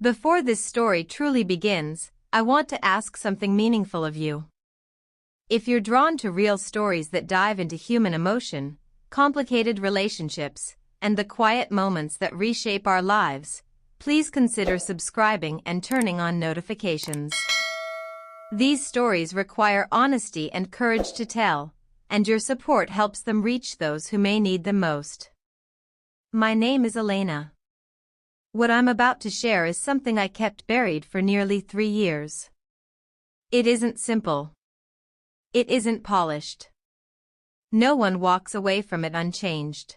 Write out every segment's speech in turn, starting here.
Before this story truly begins, I want to ask something meaningful of you. If you're drawn to real stories that dive into human emotion, complicated relationships, and the quiet moments that reshape our lives, please consider subscribing and turning on notifications. These stories require honesty and courage to tell, and your support helps them reach those who may need them most. My name is Elena. What I'm about to share is something I kept buried for nearly 3 years. It isn't simple. It isn't polished. No one walks away from it unchanged.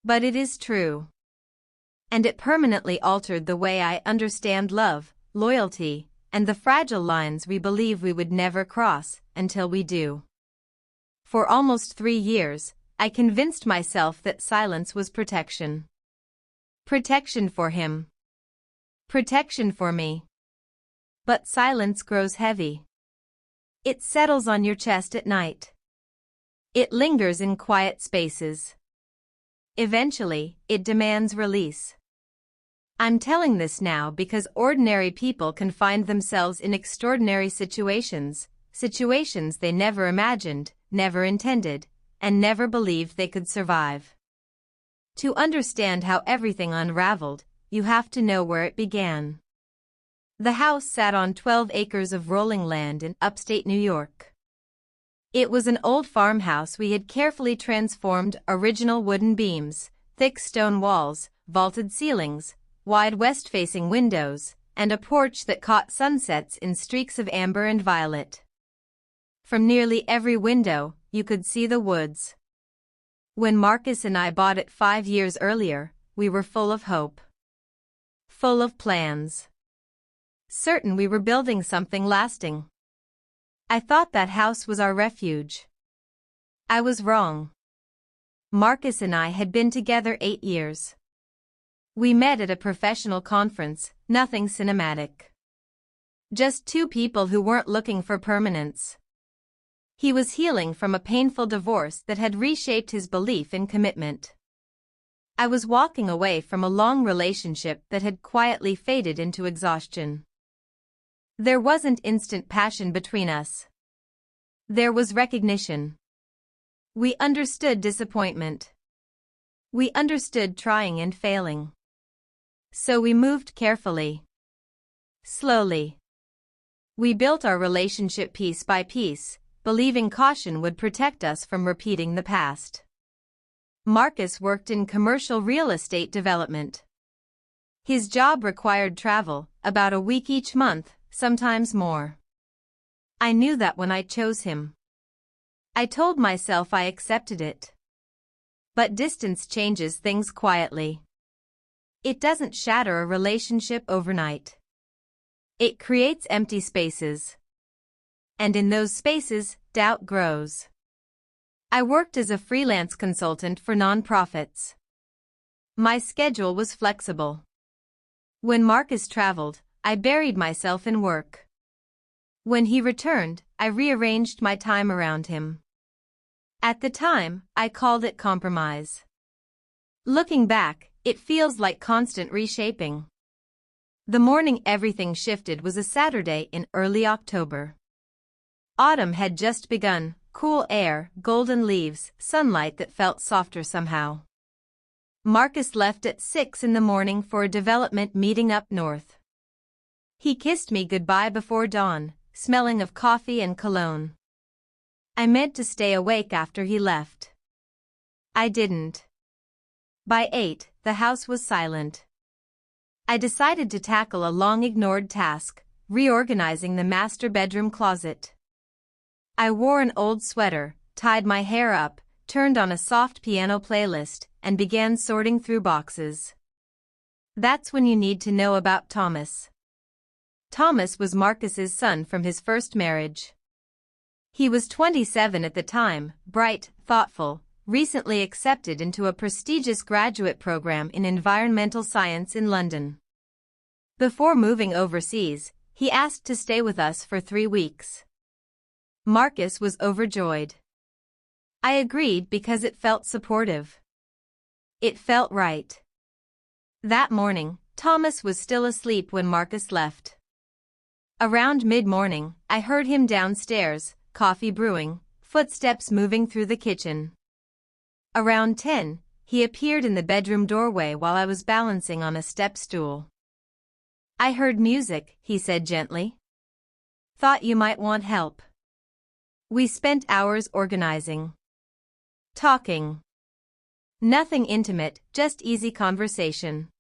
But it is true. And it permanently altered the way I understand love, loyalty, and the fragile lines we believe we would never cross until we do. For almost 3 years, I convinced myself that silence was protection. Protection for him. Protection for me. But silence grows heavy. It settles on your chest at night. It lingers in quiet spaces. Eventually, it demands release. I'm telling this now because ordinary people can find themselves in extraordinary situations they never imagined, never intended, and never believed they could survive. To understand how everything unraveled, you have to know where it began. The house sat on 12 acres of rolling land in upstate New York. It was an old farmhouse we had carefully transformed: original wooden beams, thick stone walls, vaulted ceilings, wide west-facing windows, and a porch that caught sunsets in streaks of amber and violet. From nearly every window, you could see the woods. When Marcus and I bought it 5 years earlier, we were full of hope. Full of plans. Certain we were building something lasting. I thought that house was our refuge. I was wrong. Marcus and I had been together 8 years. We met at a professional conference, nothing cinematic. Just 2 people who weren't looking for permanence. He was healing from a painful divorce that had reshaped his belief in commitment. I was walking away from a long relationship that had quietly faded into exhaustion. There wasn't instant passion between us. There was recognition. We understood disappointment. We understood trying and failing. So we moved carefully. Slowly. We built our relationship piece by piece, believing caution would protect us from repeating the past. Marcus worked in commercial real estate development. His job required travel, about a week each month, sometimes more. I knew that when I chose him. I told myself I accepted it. But distance changes things quietly. It doesn't shatter a relationship overnight. It creates empty spaces. And in those spaces, doubt grows. I worked as a freelance consultant for nonprofits. My schedule was flexible. When Marcus traveled, I buried myself in work. When he returned, I rearranged my time around him. At the time, I called it compromise. Looking back, it feels like constant reshaping. The morning everything shifted was a Saturday in early October. Autumn had just begun, cool air, golden leaves, sunlight that felt softer somehow. Marcus left at 6 in the morning for a development meeting up north. He kissed me goodbye before dawn, smelling of coffee and cologne. I meant to stay awake after he left. I didn't. By 8, the house was silent. I decided to tackle a long-ignored task, reorganizing the master bedroom closet. I wore an old sweater, tied my hair up, turned on a soft piano playlist, and began sorting through boxes. That's when you need to know about Thomas. Thomas was Marcus's son from his first marriage. He was 27 at the time, bright, thoughtful, recently accepted into a prestigious graduate program in environmental science in London. Before moving overseas, he asked to stay with us for 3 weeks. Marcus was overjoyed. I agreed because it felt supportive. It felt right. That morning, Thomas was still asleep when Marcus left. Around mid-morning, I heard him downstairs, coffee brewing, footsteps moving through the kitchen. Around 10, he appeared in the bedroom doorway while I was balancing on a step stool. "I heard music," he said gently. "Thought you might want help." We spent hours organizing. Talking. Nothing intimate, just easy conversation.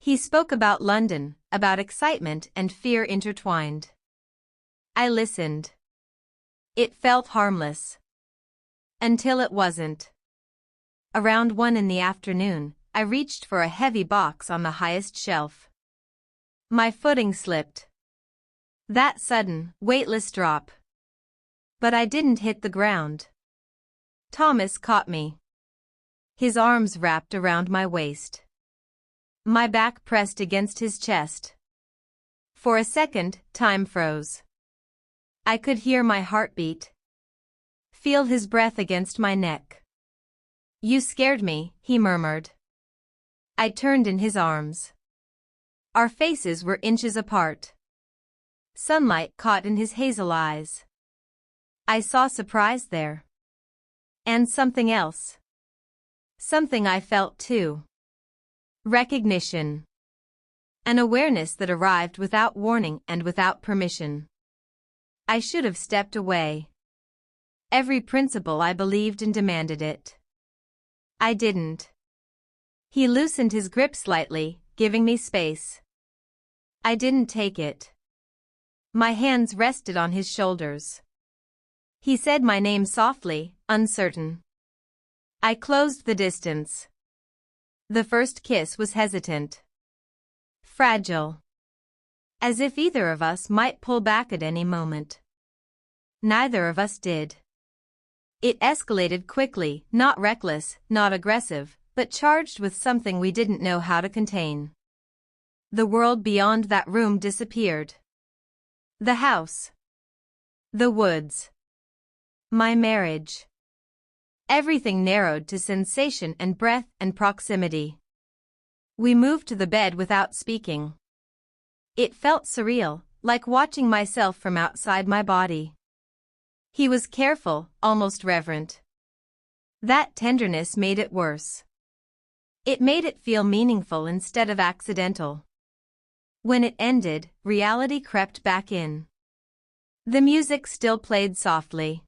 He spoke about London, about excitement and fear intertwined. I listened. It felt harmless. Until it wasn't. Around 1 in the afternoon, I reached for a heavy box on the highest shelf. My footing slipped. That sudden, weightless drop. But I didn't hit the ground. Thomas caught me. His arms wrapped around my waist. My back pressed against his chest. For a second, time froze. I could hear my heartbeat. Feel his breath against my neck. "You scared me," he murmured. I turned in his arms. Our faces were inches apart. Sunlight caught in his hazel eyes. I saw surprise there. And something else. Something I felt too. Recognition. An awareness that arrived without warning and without permission. I should have stepped away. Every principle I believed in demanded it. I didn't. He loosened his grip slightly, giving me space. I didn't take it. My hands rested on his shoulders. He said my name softly, uncertain. I closed the distance. The first kiss was hesitant. Fragile. As if either of us might pull back at any moment. Neither of us did. It escalated quickly, not reckless, not aggressive, but charged with something we didn't know how to contain. The world beyond that room disappeared. The house. The woods. My marriage. Everything narrowed to sensation and breath and proximity. We moved to the bed without speaking. It felt surreal, like watching myself from outside my body. He was careful, almost reverent. That tenderness made it worse. It made it feel meaningful instead of accidental. When it ended, reality crept back in. The music still played softly.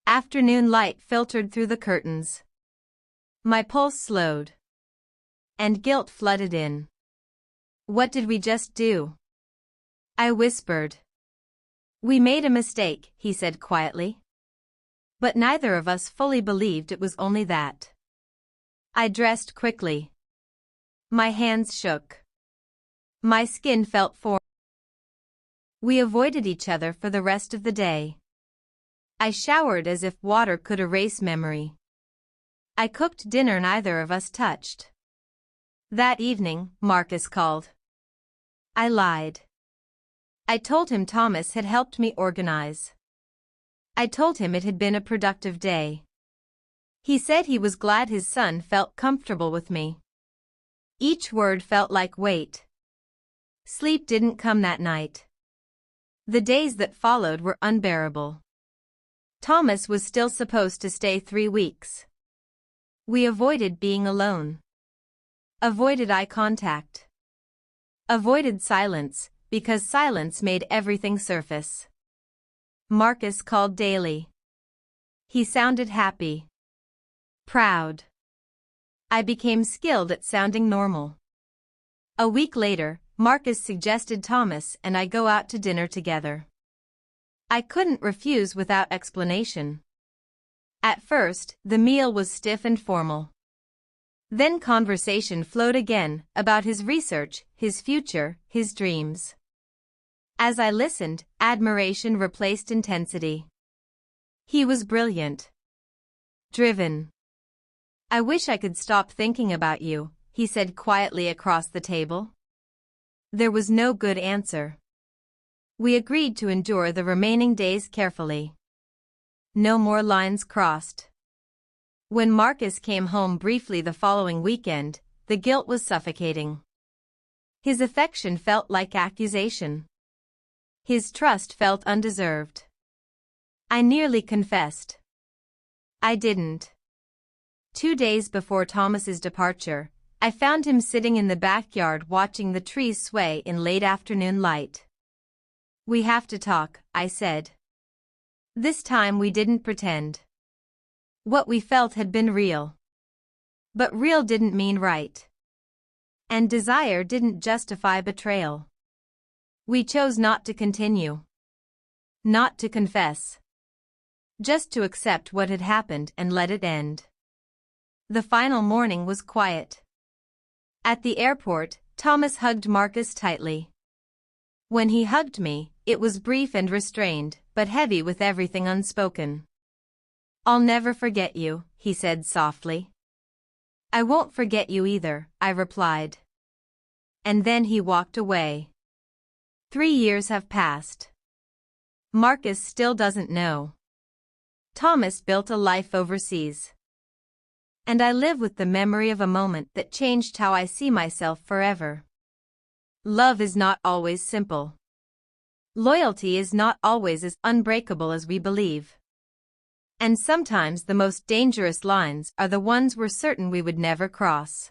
Afternoon light filtered through the curtains. My pulse slowed. And guilt flooded in. What did we just do? I whispered. We made a mistake, he said quietly. But neither of us fully believed it was only that. I dressed quickly. My hands shook. My skin felt foreign. We avoided each other for the rest of the day. I showered as if water could erase memory. I cooked dinner neither of us touched. That evening, Marcus called. I lied. I told him Thomas had helped me organize. I told him it had been a productive day. He said he was glad his son felt comfortable with me. Each word felt like weight. Sleep didn't come that night. The days that followed were unbearable. Thomas was still supposed to stay 3 weeks. We avoided being alone. Avoided eye contact. Avoided silence, because silence made everything surface. Marcus called daily. He sounded happy. Proud. I became skilled at sounding normal. A week later, Marcus suggested Thomas and I go out to dinner together. I couldn't refuse without explanation. At first, the meal was stiff and formal. Then conversation flowed again, about his research, his future, his dreams. As I listened, admiration replaced intensity. He was brilliant. Driven. I wish I could stop thinking about you, he said quietly across the table. There was no good answer. We agreed to endure the remaining days carefully. No more lines crossed. When Marcus came home briefly the following weekend, the guilt was suffocating. His affection felt like accusation. His trust felt undeserved. I nearly confessed. I didn't. 2 days before Thomas's departure, I found him sitting in the backyard watching the trees sway in late afternoon light. "We have to talk," I said. This time we didn't pretend. What we felt had been real. But real didn't mean right. And desire didn't justify betrayal. We chose not to continue. Not to confess. Just to accept what had happened and let it end. The final morning was quiet. At the airport, Thomas hugged Marcus tightly. When he hugged me, it was brief and restrained, but heavy with everything unspoken. "I'll never forget you," he said softly. "I won't forget you either," I replied. And then he walked away. 3 years have passed. Marcus still doesn't know. Thomas built a life overseas. And I live with the memory of a moment that changed how I see myself forever. Love is not always simple. Loyalty is not always as unbreakable as we believe. And sometimes the most dangerous lines are the ones we're certain we would never cross.